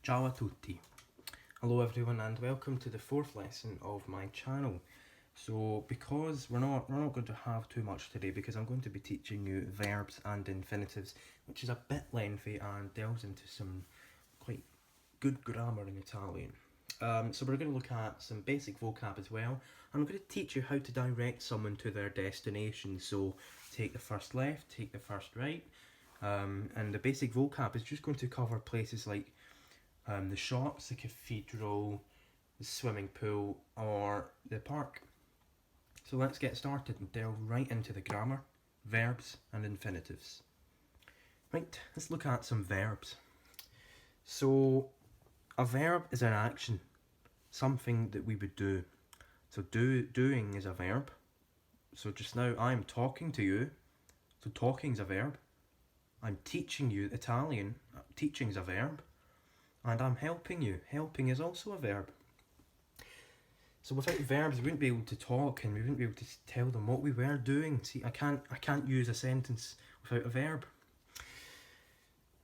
Ciao a tutti. Hello everyone and welcome to the fourth lesson of my channel. So because we're not going to have too much today because I'm going to be teaching you verbs and infinitives, which is a bit lengthy and delves into some quite good grammar in Italian. So we're going to look at some basic vocab as well, and I'm going to teach you how to direct someone to their destination. So take the first left, take the first right, and the basic vocab is just going to cover places like the shops, the cathedral, the swimming pool, or the park. So let's get started and delve right into the grammar, verbs and infinitives. Right, let's look at some verbs. So a verb is an action, something that we would do. So doing is a verb. So just now I'm talking to you, so talking is a verb. I'm teaching you Italian, teaching is a verb. And I'm helping you, helping is also a verb. So without verbs we wouldn't be able to talk and we wouldn't be able to tell them what we were doing. See, I can't use a sentence without a verb.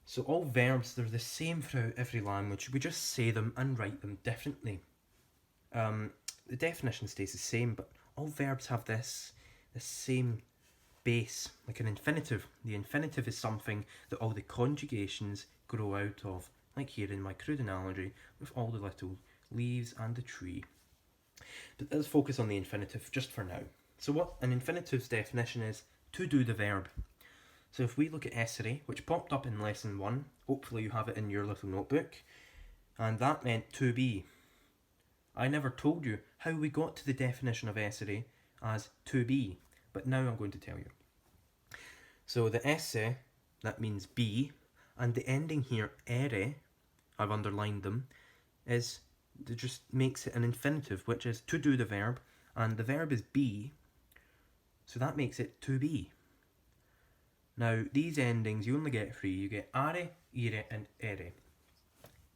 So all verbs, they're the same throughout every language. We just say them and write them differently. The definition stays the same, but all verbs have this same base, like an infinitive. The infinitive is something that all the conjugations grow out of, like here in my crude analogy with all the little leaves and the tree. But let's focus on the infinitive just for now. So what an infinitive's definition is: to do the verb. So if we look at essere, which popped up in lesson 1, hopefully you have it in your little notebook, and that meant to be. I never told you how we got to the definition of essere as to be, but now I'm going to tell you. So the esse, that means be, and the ending here, ere, I've underlined them, it just makes it an infinitive, which is to do the verb, and the verb is be, so that makes it to be. Now, these endings, you only get 3. You get are, ire, and ere.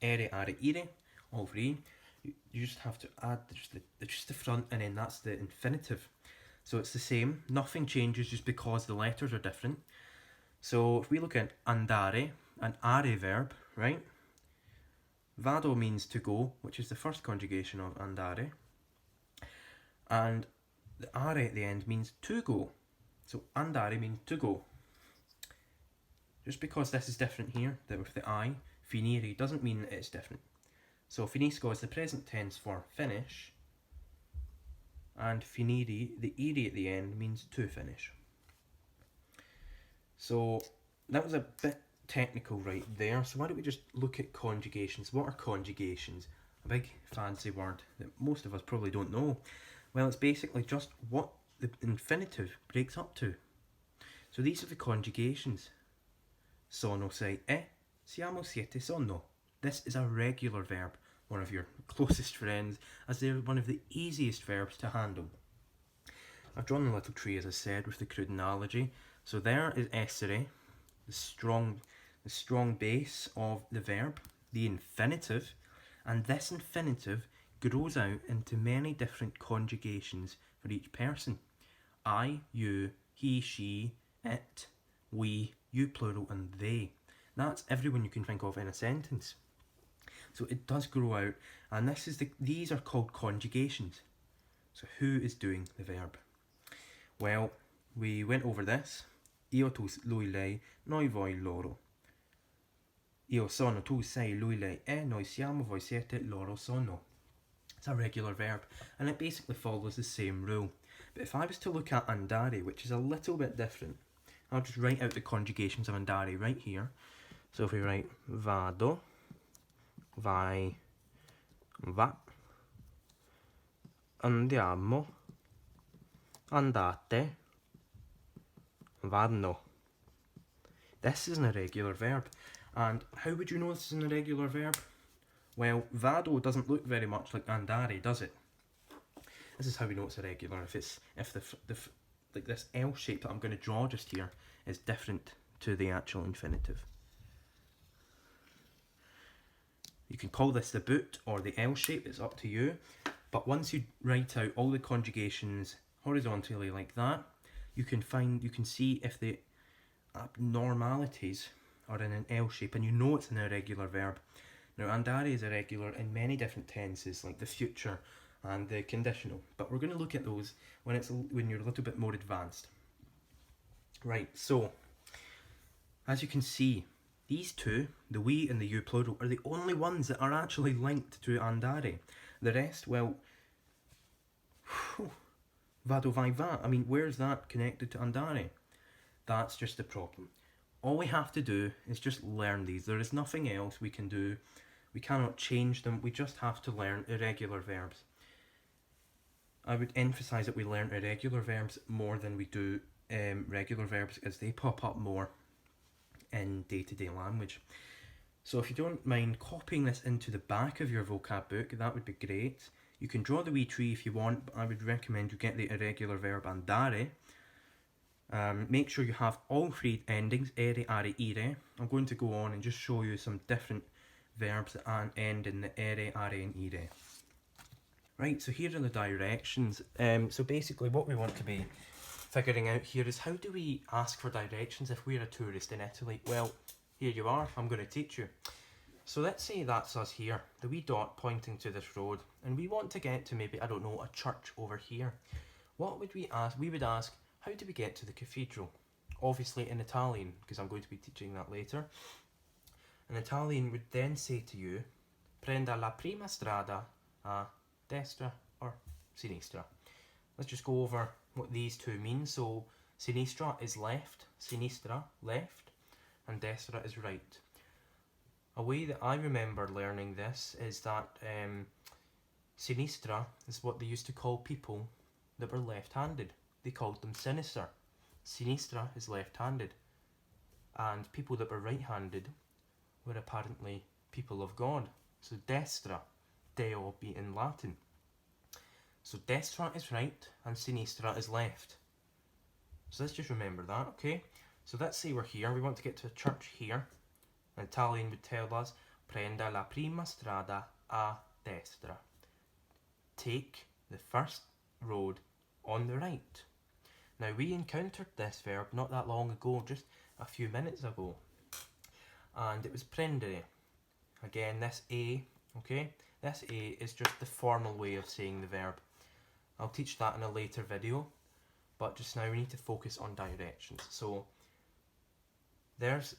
Ere, are, ire, all 3. You just have to add just the front, and then that's the infinitive. So it's the same, nothing changes just because the letters are different. So if we look at andare, an are verb, right? Vado means to go, which is the first conjugation of andare. And the are at the end means to go. So andare means to go. Just because this is different here, that with the I, finire doesn't mean that it's different. So finisco is the present tense for finish, and finire, the ire at the end, means to finish. So that was a bit technical right there, so why don't we just look at conjugations. What are conjugations? A big fancy word that most of us probably don't know. Well, it's basically just what the infinitive breaks up to. So these are the conjugations. Sono, sei, siamo, siete, sono. This is a regular verb, one of your closest friends, as they're one of the easiest verbs to handle. I've drawn a little tree, as I said, with the crude analogy. So there is essere, the strong base of the verb, the infinitive, and this infinitive grows out into many different conjugations for each person. I, you, he, she, it, we, you plural, and they. That's everyone you can think of in a sentence. So it does grow out, and these are called conjugations. So who is doing the verb? Well, we went over this. Io, tu, lui, lei, noi, voi, loro. Io sono, tu sei, lui, lei è, noi siamo, voi siete, loro sono. It's a regular verb, and it basically follows the same rule. But if I was to look at andare, which is a little bit different, I'll just write out the conjugations of andare right here. So if we write vado, vai, va, andiamo, andate, vanno. This is an irregular verb. And how would you know this is an irregular verb? Well, vado doesn't look very much like andare, does it? This is how we know it's irregular. If like this L shape that I'm going to draw just here is different to the actual infinitive. You can call this the boot or the L shape, it's up to you. But once you write out all the conjugations horizontally like that, you can see if the abnormalities are in an L shape, and you know it's an irregular verb. Now, andare is irregular in many different tenses, like the future and the conditional, but we're going to look at those when you're a little bit more advanced. Right, so as you can see, these two, the we and the you plural, are the only ones that are actually linked to andare. The rest, well, vado vai va. I mean, where's that connected to andare? That's just the problem. All we have to do is just learn these. There is nothing else we can do. We cannot change them. We just have to learn irregular verbs. I would emphasise that we learn irregular verbs more than we do regular verbs, as they pop up more in day-to-day language. So if you don't mind copying this into the back of your vocab book, that would be great. You can draw the wee tree if you want, but I would recommend you get the irregular verb andare. Make sure you have all three endings, ere, are, ire. I'm going to go on and just show you some different verbs that end in the ere, are, and ire. Right, so here are the directions. So basically what we want to be figuring out here is, how do we ask for directions if we're a tourist in Italy? Well, here you are, I'm going to teach you. So let's say that's us here, the wee dot pointing to this road, and we want to get to maybe, I don't know, a church over here. What would we ask? We would ask, how do we get to the cathedral? Obviously in Italian, because I'm going to be teaching that later. An Italian would then say to you, prenda la prima strada a destra or sinistra. Let's just go over what these two mean. So sinistra is left, sinistra, left, and destra is right. A way that I remember learning this is that sinistra is what they used to call people that were left-handed. They called them sinister. Sinistra is left-handed. And people that were right-handed were apparently people of God. So destra, deo be in Latin. So destra is right and sinistra is left. So let's just remember that, okay? So let's say we're here, we want to get to a church here. An Italian would tell us, prenda la prima strada a destra. Take the first road on the right. Now we encountered this verb not that long ago, just a few minutes ago. And it was prendere. Again, this a, okay? This a is just the formal way of saying the verb. I'll teach that in a later video, but just now we need to focus on directions. So there's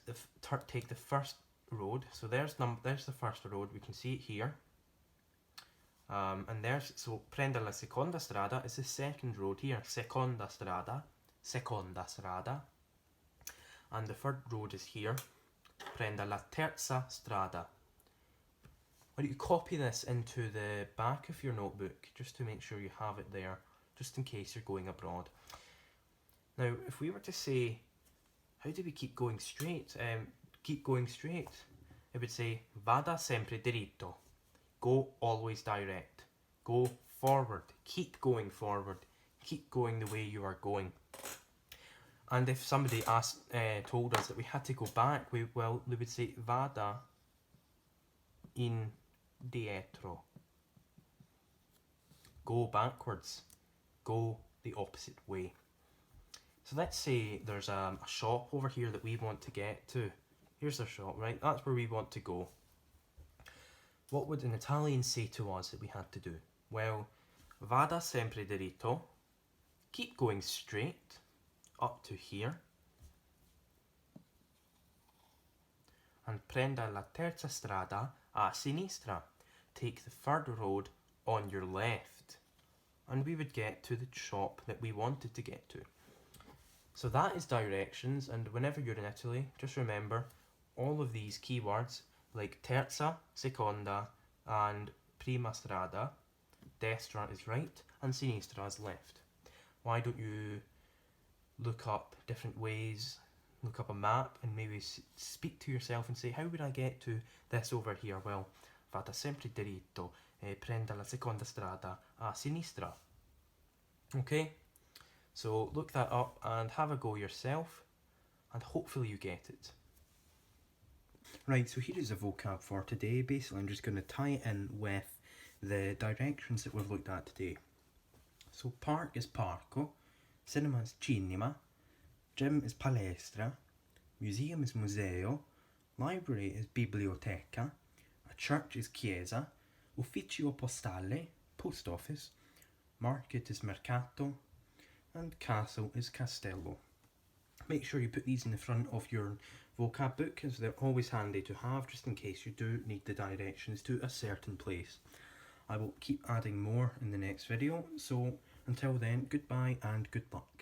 take the first road. So there's the first road. We can see it here. And there's, so prenda la seconda strada is the second road here. Seconda strada. And the third road is here. Prenda la terza strada. Why don't you copy this into the back of your notebook, just to make sure you have it there, just in case you're going abroad. Now, if we were to say, how do we keep going straight? It would say, vada sempre diritto. Go always direct. Go forward. Keep going forward. Keep going the way you are going. And if somebody told us that we had to go back, they would say, vada indietro. Go backwards. Go the opposite way. So let's say there's a shop over here that we want to get to. Here's the shop, right? That's where we want to go. What would an Italian say to us that we had to do? Well, vada sempre diritto. Keep going straight up to here. And prenda la terza strada a sinistra. Take the third road on your left. And we would get to the shop that we wanted to get to. So that is directions, and whenever you're in Italy, just remember all of these keywords like terza, seconda, and prima strada. Destra is right, and sinistra is left. Why don't you look up different ways, look up a map, and maybe speak to yourself and say, how would I get to this over here? Well, vada sempre diritto, prenda la seconda strada a sinistra. Okay? So look that up and have a go yourself, and hopefully you get it. Right, so here is a vocab for today. Basically, I'm just going to tie it in with the directions that we've looked at today. So park is parco, cinema is cinema, gym is palestra, museum is museo, library is biblioteca, a Church is chiesa. Ufficio postale, post office. Market is mercato. And castle is castello. Make sure you put these in the front of your vocab book, as they're always handy to have just in case you do need the directions to a certain place. I will keep adding more in the next video, so until then, goodbye and good luck.